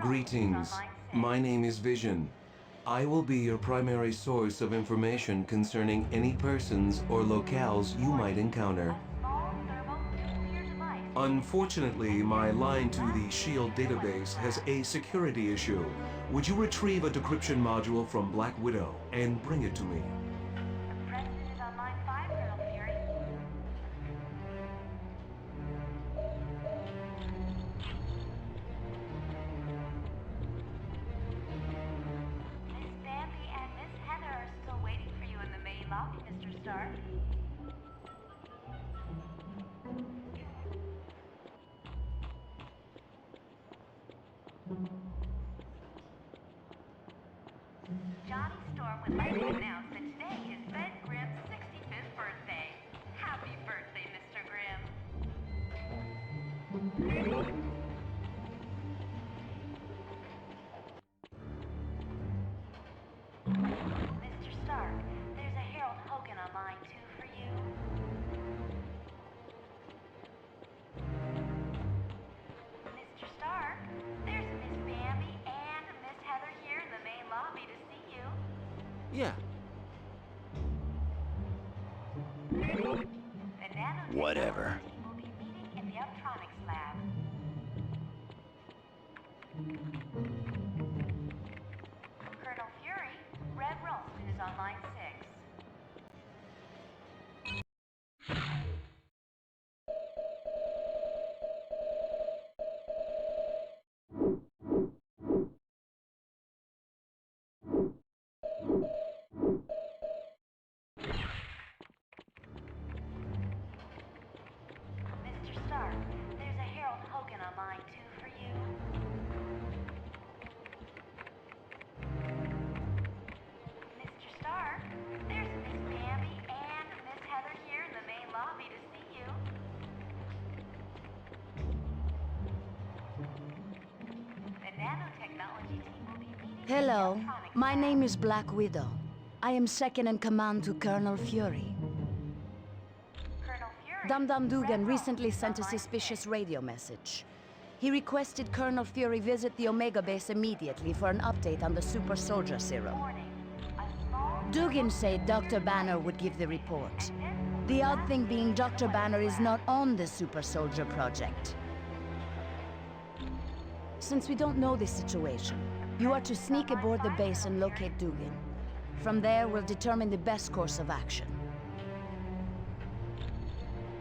Greetings. My name is Vision. I will be your primary source of information concerning any persons or locales you might encounter. Unfortunately, my line to the SHIELD database has a security issue. Would you retrieve a decryption module from Black Widow and bring it to me? Johnny Storm would like to announce that today is Ben Grimm's 65th birthday. Happy birthday, Mr. Grimm. Mr. Stark, there's a Harold Hogan on line 2 for you. Mr. Stark, there's Miss Bambi and Miss Heather here in the main lobby to see you. Yeah. Whatever. We'll be meeting in the Uptronics lab. Colonel Fury, Red Ralston is on line 6. Mr. Stark, there's a Harold Hogan on line 2 for you. Mr. Stark, there's Miss Bambi and Miss Heather here in the main lobby to see you. The nanotechnology team will be meeting in the Hello, Uptronics my lab. name is Black Widow. I am second in command to Colonel Fury. Colonel Fury, Dum Dum Dugan Red recently Ralston sent a on line suspicious 6. radio message. He requested Colonel Fury visit the Omega base immediately for an update on the super soldier serum. Warning, a small Dugan said Dr. Banner would give the report. The odd thing being Dr. Banner is not on the super soldier project. Since we don't know this situation, you are to sneak aboard the base and locate Dugan. From there, we'll determine the best course of action.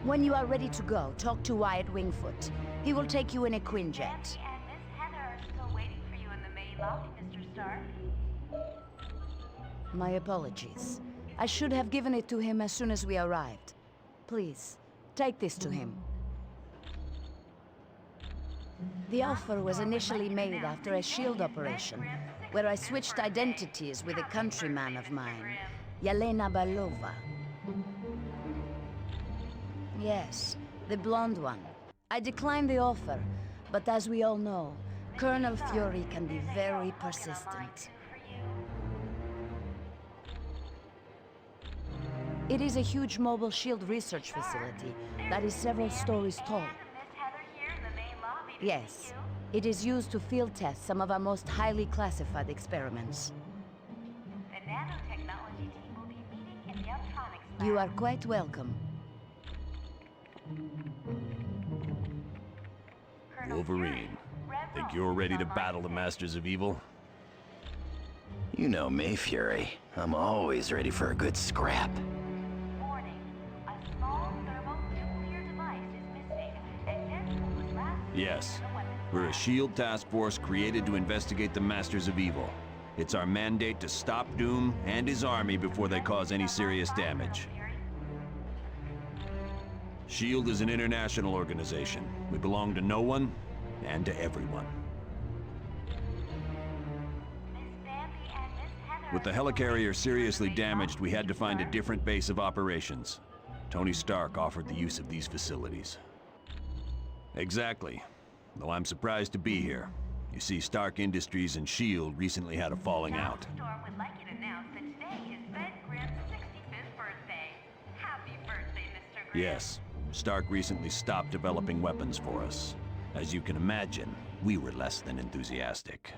When you are ready to go, talk to Wyatt Wingfoot. He will take you in a Quinjet. Bambi and Miss Heather are still waiting for you in the main lobby, Mr. Stark. My apologies. I should have given it to him as soon as we arrived. Please, take this to him. The offer was initially made after a SHIELD operation, where I switched identities with a countryman of mine, Yelena Belova. Yes, the blonde one. I declined the offer, but as we all know, Colonel Fury can be very persistent. It is a huge mobile SHIELD research facility that is several stories tall. Yes, it is used to field test some of our most highly classified experiments. The nanotechnology team will be meeting in the Uptronics lab. You are quite welcome. Colonel Wolverine, Fury, Red think Ralston you're ready is to on line battle the 6. Masters of Evil? You know me, Fury. I'm always ready for a good scrap. Warning, a small thermonuclear device is missing, and Deadpool was last seen Yes. in the weapons We're a lab. SHIELD task force created to investigate the Masters of Evil. It's our mandate to stop Doom and his army before they cause any serious damage. SHIELD is an international organization. We belong to no one and to everyone. Miss Bambi and Miss Heather With the are still helicarrier waiting for you seriously in the main damaged, lobby, we had to Mr. find a Stark. different base of operations. Tony Stark offered the use of these facilities. Exactly. Though I'm surprised to be here. You see, Stark Industries and SHIELD recently had a falling out. Storm would like you to announce that today is Ben Grimm's 65th birthday. Happy birthday, Mr. Grimm. Yes, Stark recently stopped developing weapons for us. As you can imagine, we were less than enthusiastic.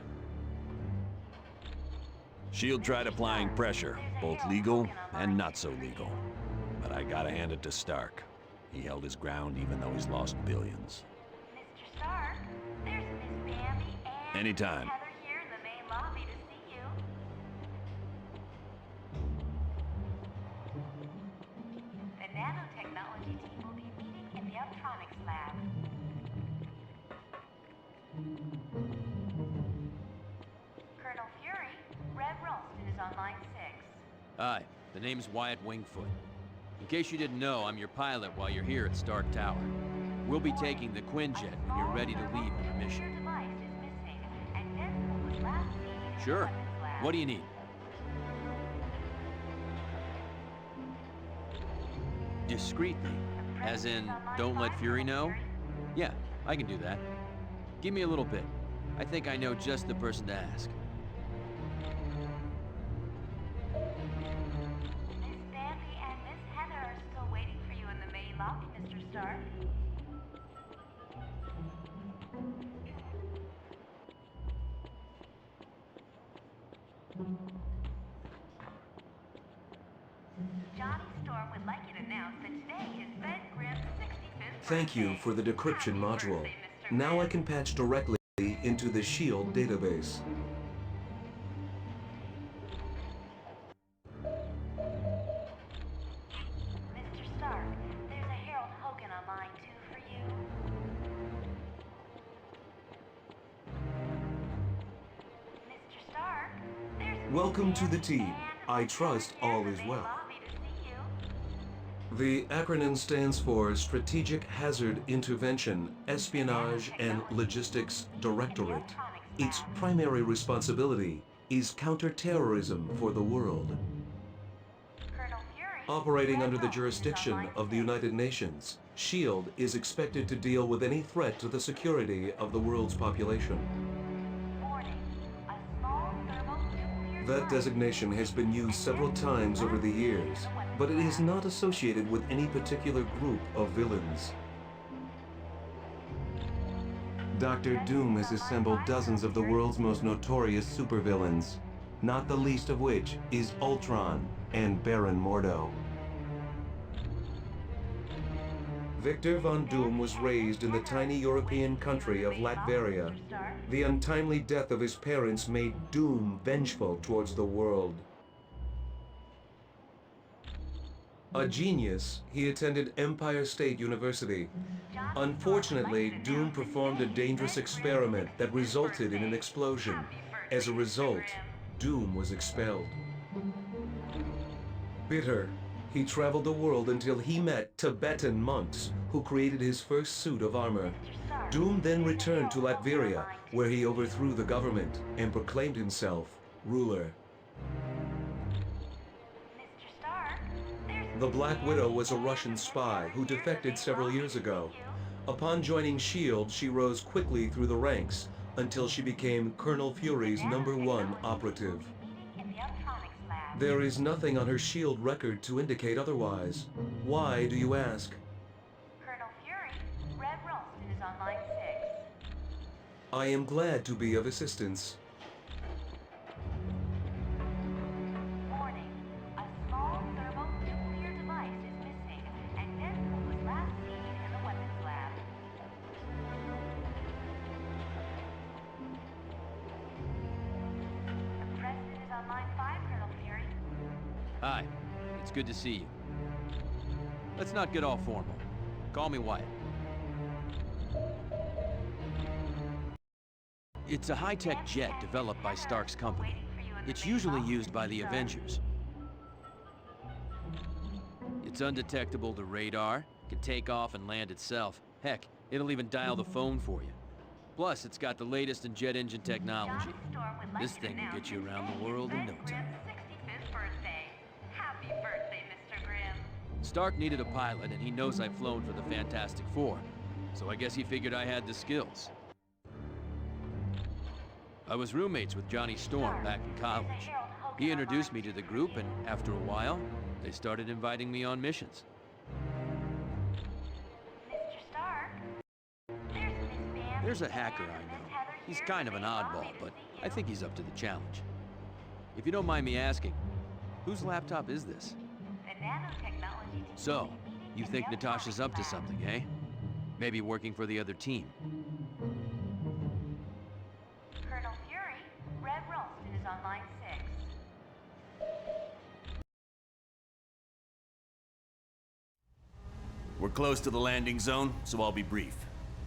SHIELD tried applying pressure, both legal and not so legal. But I gotta hand it to Stark. He held his ground even though he's lost billions. Mr. Stark, there's Miss Bambi and Anytime. Heather here in the main lobby to see you. The nanotechnology team will be meeting in the Optronics lab. Colonel Fury, Red Ralston is on line 6. Hi, the name's Wyatt Wingfoot. In case you didn't know, I'm your pilot while you're here at Stark Tower. We'll be taking the Quinjet when you're ready to leave on the mission. Your device is missing, and Deadpool was last seen in the Sure. weapons lab. What do you need? Discreetly. As in, don't let Fury know? Yeah, I can do that. Give me a little bit. I think I know just the person to ask. Miss Bambi and Miss Heather are still waiting for you in the main lobby, Mr. Stark. Johnny Storm would like you to announce that today is Ben Grimm's 65th Thank you birthday. for the decryption Happy module. birthday, Mr. Now I Grimm. can patch directly into the SHIELD database. Mr. Stark, there's a Harold Hogan on line 2 for you. Mr. Stark, there's Welcome to the Miss team. Anne I trust here in all the is main well. lobby to see you. The acronym stands for Strategic Hazard Intervention, Espionage and Logistics Directorate. Its primary responsibility is counterterrorism for the world. Colonel Fury, Operating Red under the Ralston is on jurisdiction line of the 6. United Nations, SHIELD is expected to deal with any threat to the security of the world's population. Warning, a small thermonuclear That device designation has been used several times over the years, but it is not associated with any particular group of villains. Dr. Doom has assembled dozens of the world's most notorious supervillains, not the least of which is Ultron and Baron Mordo. Victor Von Doom was raised in the tiny European country of Latveria. The untimely death of his parents made Doom vengeful towards the world. A genius, he attended Empire State University. Unfortunately, Doom performed a dangerous experiment that resulted in an explosion. As a result, Doom was expelled. Bitter, he traveled the world until he met Tibetan monks who created his first suit of armor. Doom then returned to Latveria, where he overthrew the government and proclaimed himself ruler. Mr. Stark, there's The Black Widow was a Russian spy who defected several years ago. Upon joining SHIELD, she rose quickly through the ranks until she became Colonel Fury's #1 operative. in the Optronics lab. There is nothing on her SHIELD record to indicate otherwise. Why do you ask? Colonel Fury, Red Ralston is on line 6. I am glad to be of assistance. Warning, a small thermonuclear device is missing, and Deadpool was last seen in the weapons lab. The President is on line 5, Colonel Fury. Hi, it's good to see you. Let's not get all formal. Call me Wyatt. It's a high-tech jet developed by Stark's company. It's usually used by the Avengers. It's undetectable to radar, can take off and land itself. Heck, it'll even dial the phone for you. Plus, it's got the latest in jet engine technology. This thing will get you around the world in no time. 65th birthday. Happy birthday, Mr. Grimm. Stark needed a pilot, and he knows I've flown for the Fantastic Four, so I guess he figured I had the skills. I was roommates with Johnny Storm back in college. He introduced me to the group, and after a while, they started inviting me on missions. Mr. Stark, there's Miss Bambi There's a hacker and I Miss know. He's kind of an oddball, but I think he's up to the challenge. If you don't mind me asking, whose laptop is this? The nanotechnology. So, you think Natasha's up to something, eh? Maybe working for the other team. Colonel Fury, Red Ralston is on line 6. We're close to the landing zone, so I'll be brief.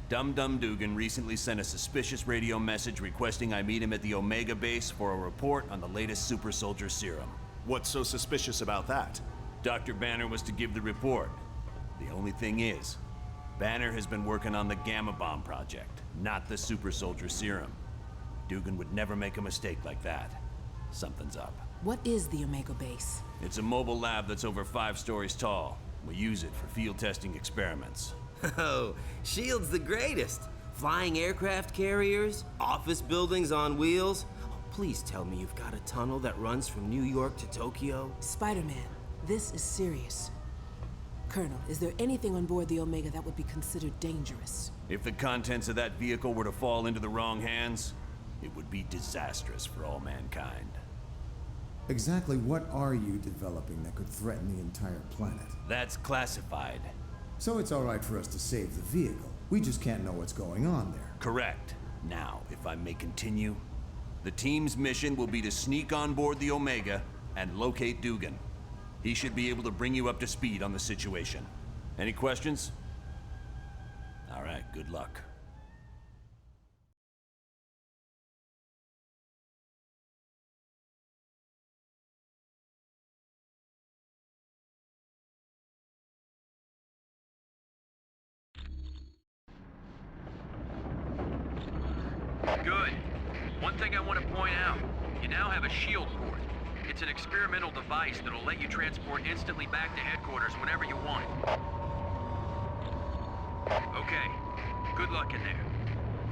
Dum Dum Dugan recently sent a suspicious radio message requesting I meet him at the Omega base for a report on the latest super soldier serum. What's so suspicious about that? Dr. Banner was to give the report. The only thing is, Banner has been working on the Gamma Bomb project, not the super soldier serum. Dugan would never make a mistake like that. Something's up. What is the Omega base? It's a mobile lab that's over 5 stories tall. We use it for field testing experiments. Oh, S.H.I.E.L.D.'s the greatest. Flying aircraft carriers, office buildings on wheels. Oh, please tell me you've got a tunnel that runs from New York to Tokyo. Spider-Man, this is serious. Colonel, is there anything on board the Omega that would be considered dangerous? If the contents of that vehicle were to fall into the wrong hands, it would be disastrous for all mankind. Exactly what are you developing that could threaten the entire planet? That's classified. So it's all right for us to save the vehicle. We just can't know what's going on there. Correct. Now, if I may continue, the team's mission will be to sneak on board the Omega and locate Dugan. He should be able to bring you up to speed on the situation. Any questions? All right, good luck. Good. One thing I want to point out, you now have a shield port. It's an experimental device that'll let you transport instantly back to headquarters whenever you want. Okay, good luck in there.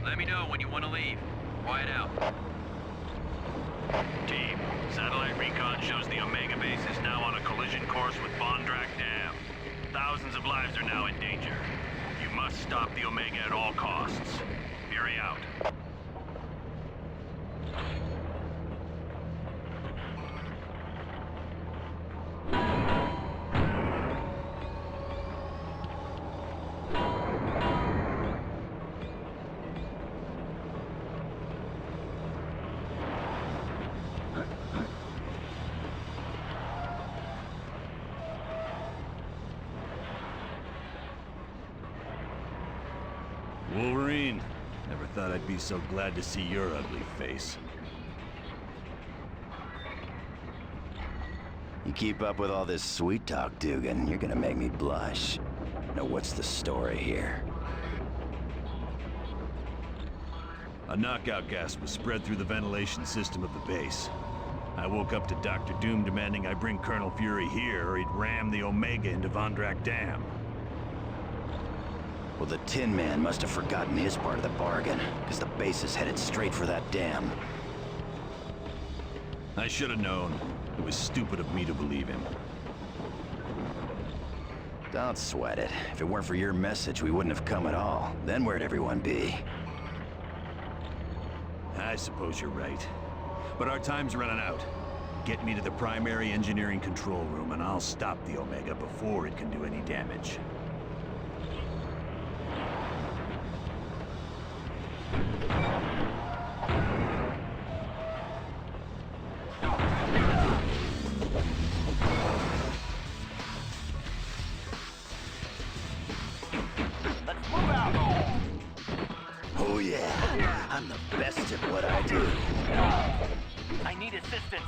Let me know when you want to leave. Quiet out. Team, satellite recon shows the Omega base is now on a collision course with Vondrak Dam. Thousands of lives are now in danger. You must stop the Omega at all costs. Fury out. Wolverine, never thought I'd be so glad to see your ugly face. You keep up with all this sweet talk, Dugan, you're gonna make me blush. Now what's the story here? A knockout gas was spread through the ventilation system of the base. I woke up to Dr. Doom demanding I bring Colonel Fury here or he'd ram the Omega into Vondrak Dam. Well, the Tin Man must have forgotten his part of the bargain, because the base is headed straight for that dam. I should have known. It was stupid of me to believe him. Don't sweat it. If it weren't for your message, we wouldn't have come at all. Then where'd everyone be? I suppose you're right. But our time's running out. Get me to the primary engineering control room and I'll stop the Omega before it can do any damage. Oh yeah, I'm the best at what I do. I need assistance.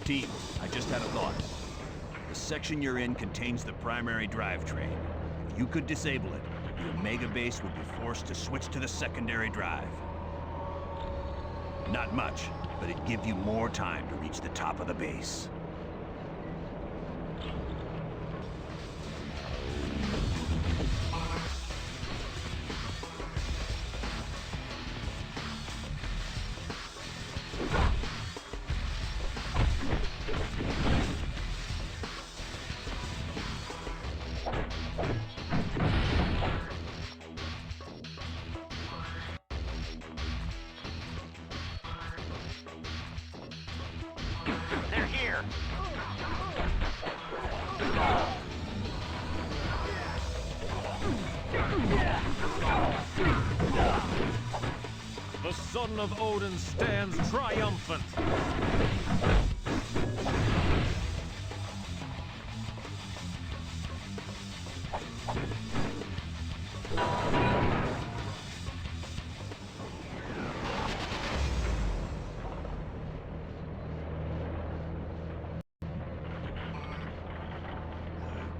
Team, I just had a thought. The section you're in contains the primary drivetrain. If you could disable it, the Omega base would be forced to switch to the secondary drive. Not much, but it'd give you more time to reach the top of the base. They're here. The son of Odin stands triumphant.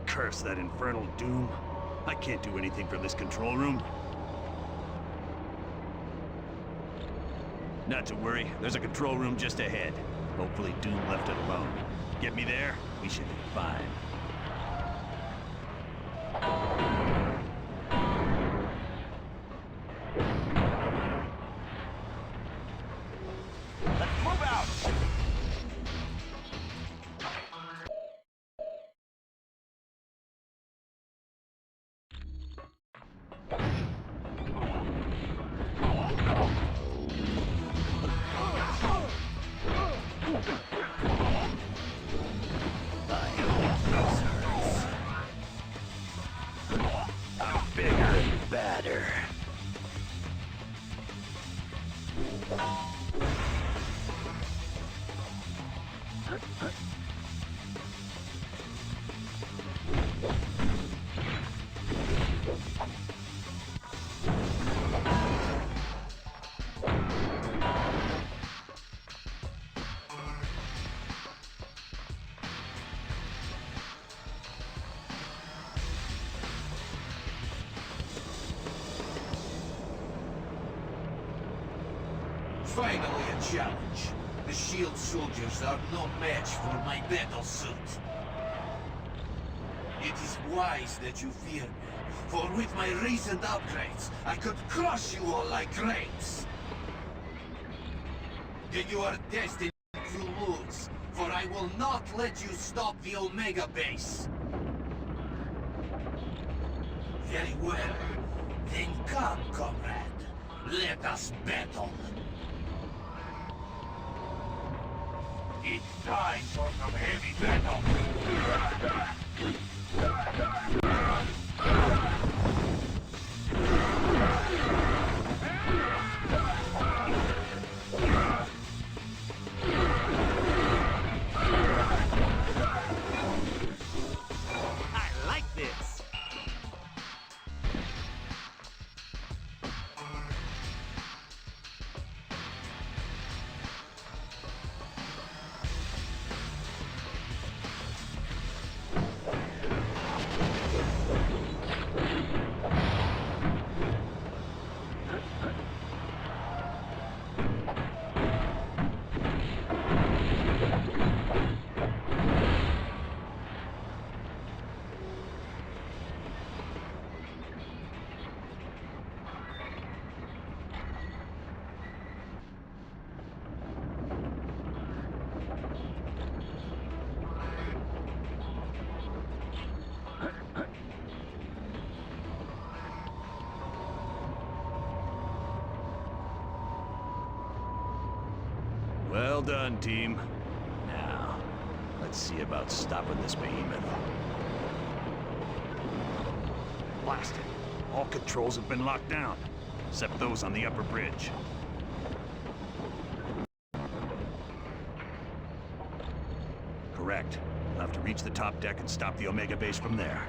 Curse that infernal Doom. I can't do anything from this control room. Not to worry, there's a control room just ahead. Hopefully Doom left it alone. Get me there, we should be fine. Let's move out. Bigger and badder. Finally a challenge. The SHIELD soldiers are no match for my battle suit. It is wise that you fear me, for with my recent upgrades, I could crush you all like grapes. Then you are destined to lose, for I will not let you stop the Omega base. Very well. Then come, comrade. Let us battle. It's time for some heavy battle. I like this. Well done, team. Now, let's see about stopping this behemoth. Blast it. All controls have been locked down, except those on the upper bridge. Correct. We'll have to reach the top deck and stop the Omega base from there.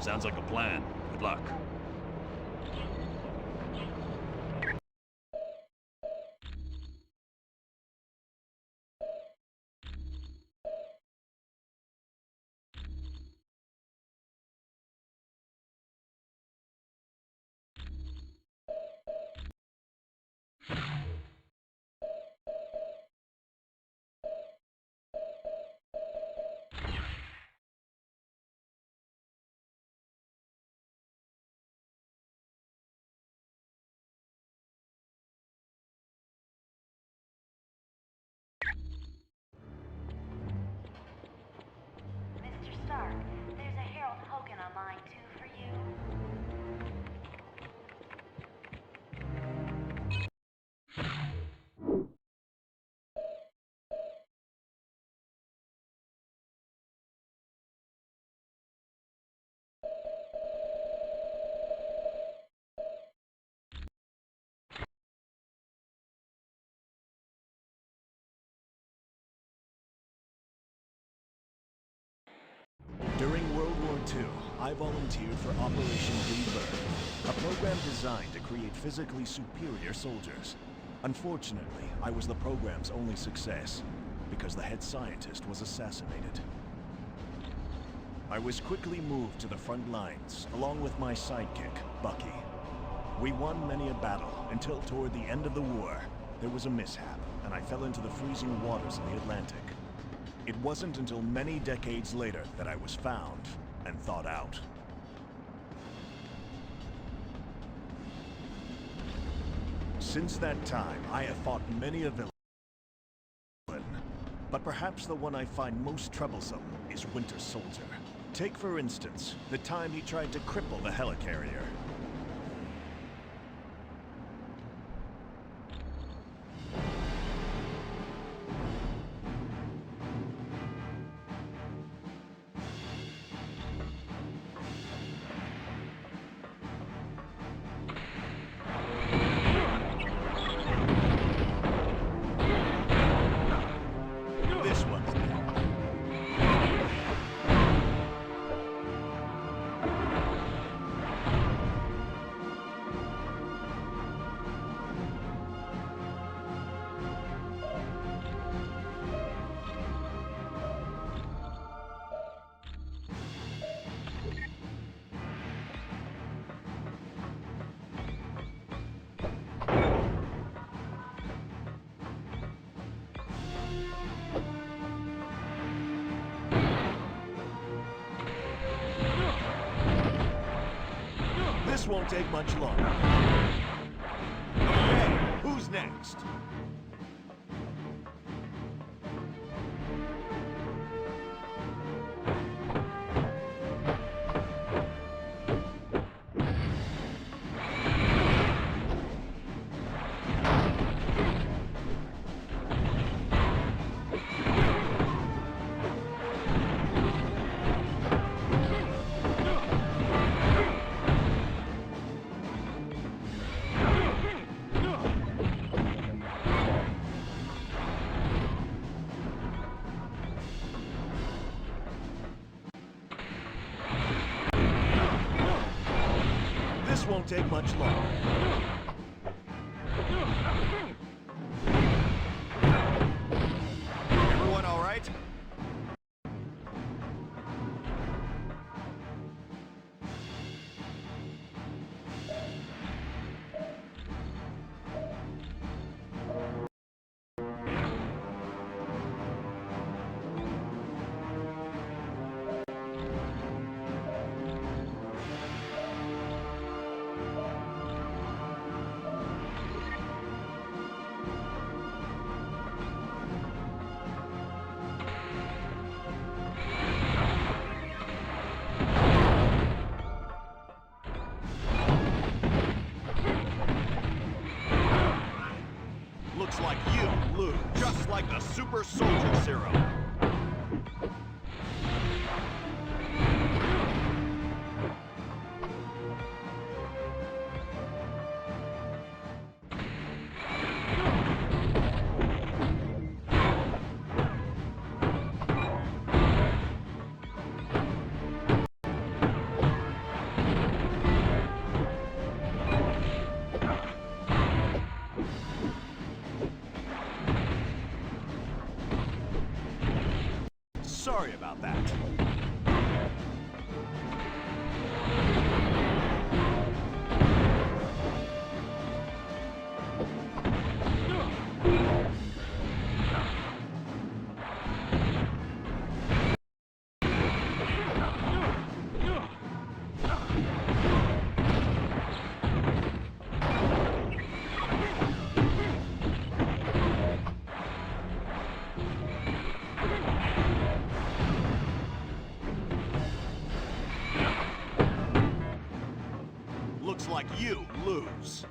Sounds like a plan. Good luck. Mr. Stark, there's a Harold Hogan on line 2 for you. During World War II, I volunteered for Operation Rebirth, a program designed to create physically superior soldiers. Unfortunately, I was the program's only success, because the head scientist was assassinated. I was quickly moved to the front lines, along with my sidekick, Bucky. We won many a battle, until toward the end of the war, there was a mishap, and I fell into the freezing waters of the Atlantic. It wasn't until many decades later that I was found and thawed out. Since that time, I have fought many a villain, but perhaps the one I find most troublesome is Winter Soldier. Take, for instance, the time he tried to cripple the helicarrier. This won't take much longer. Okay, who's next? This won't take much longer. Everyone all right? Looks like you lose, just like the Super Soldier Serum. Looks like you lose.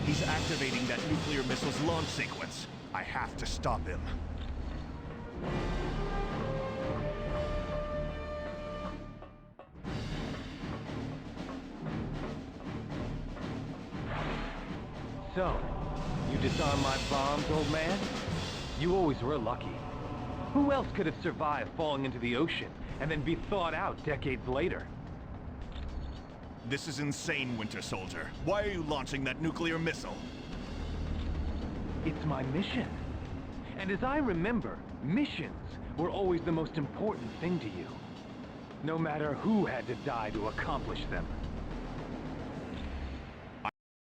He's activating that nuclear missile's launch sequence. I have to stop him. So, you disarmed my bombs, old man? You always were lucky. Who else could have survived falling into the ocean and then be thawed out decades later? This is insane, Winter Soldier. Why are you launching that nuclear missile? It's my mission. And as I remember, missions were always the most important thing to you. No matter who had to die to accomplish them.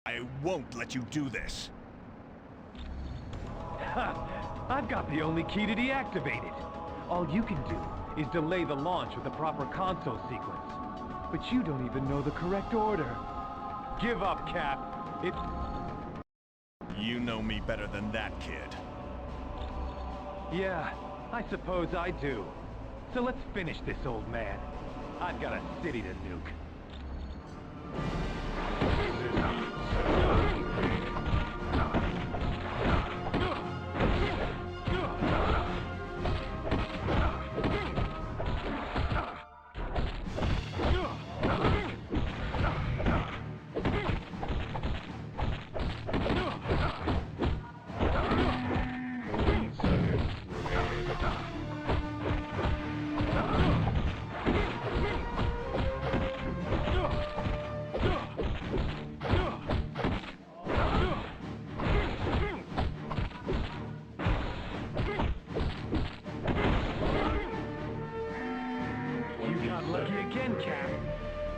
I won't let you do this. Ha! I've got the only key to deactivate it. All you can do is delay the launch with the proper console sequence. But you don't even know the correct order. Give up, Cap. It's... You know me better than that, kid. Yeah, I suppose I do. So let's finish this, old man. I've got a city to nuke.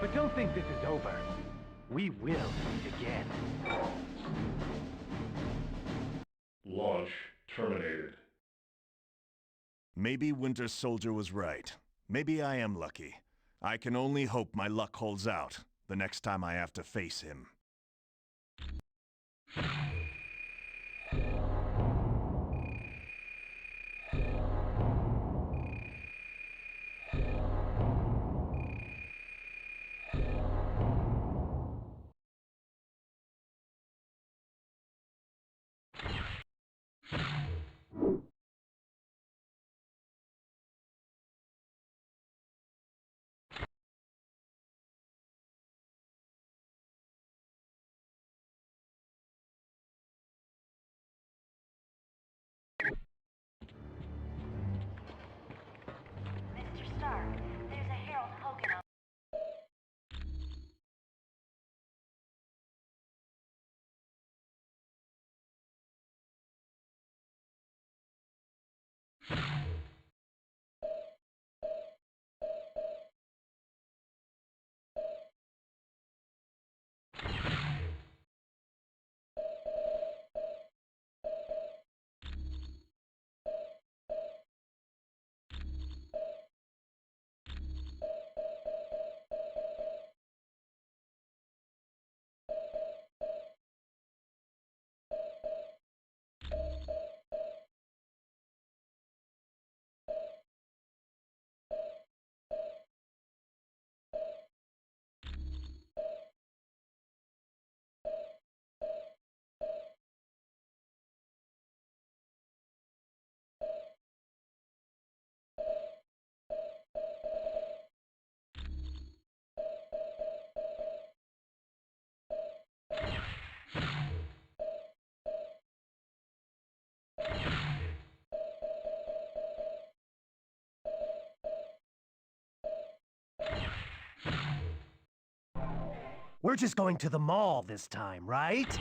But don't think this is over. We will meet again. Launch terminated. Maybe Winter Soldier was right. Maybe I am lucky. I can only hope my luck holds out the next time I have to face him. We're just going to the mall this time, right?